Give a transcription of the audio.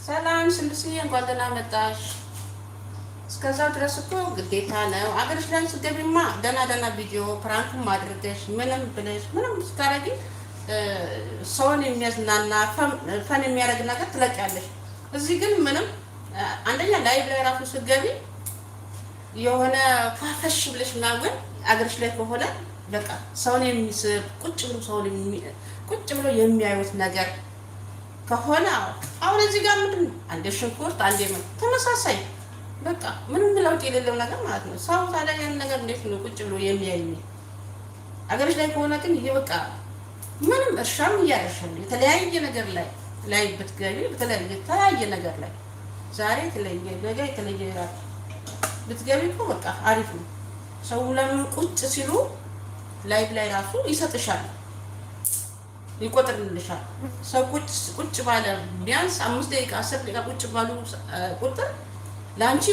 ሰላም ስልስዬ እንኳን ደህና መጣሽ። እስከዛው ድረስ እኮ ግዴታ ነው። አገርሽ ላይ ስትገቢማ ደህና ቪዲዮ ፕራንክም አድርገሽ ምንም ብለሽ ምንም ስታረጊ ሰውን የሚያዝናና ፈን የሚያደርግ ነገር ትለቂያለሽ። እዚህ ግን ምንም አንደኛ ላይቭ ላይ ራሱ ስትገቢ የሆነ ፋፈሽ ብለሽ ምናምን አገርሽ ላይ ከሆነ በቃ ሰውን የሚስብ ቁጭ ብሎ የሚያዩት ነገር ከሆነ አሁን እዚህ ጋር ምንድን ነው አንዴ ሽንኩርት አንዴ ምን ተመሳሳይ በቃ ምንም ለውጥ የሌለው ነገር ማለት ነው። ሰው ታዲያ ያን ነገር እንዴት ነው ቁጭ ብሎ የሚያይ? አገርሽ ላይ ከሆነ ግን ይሄ በቃ ምንም እርሻም እያረሻል የተለያየ ነገር ላይ ብትገቢ የተለያየ ነገር ላይ ዛሬ የተለያየ ነገ የተለያየ ብትገቢ እኮ በቃ አሪፍ ነው። ሰው ለምን ቁጭ ሲሉ ላይቭ ላይ ራሱ ይሰጥሻል ይቆጥርልሻል። ሰው ቁጭ ባለ ቢያንስ 5 ደቂቃ 10 ደቂቃ ቁጭ ባሉ ቁጥር ላንቺ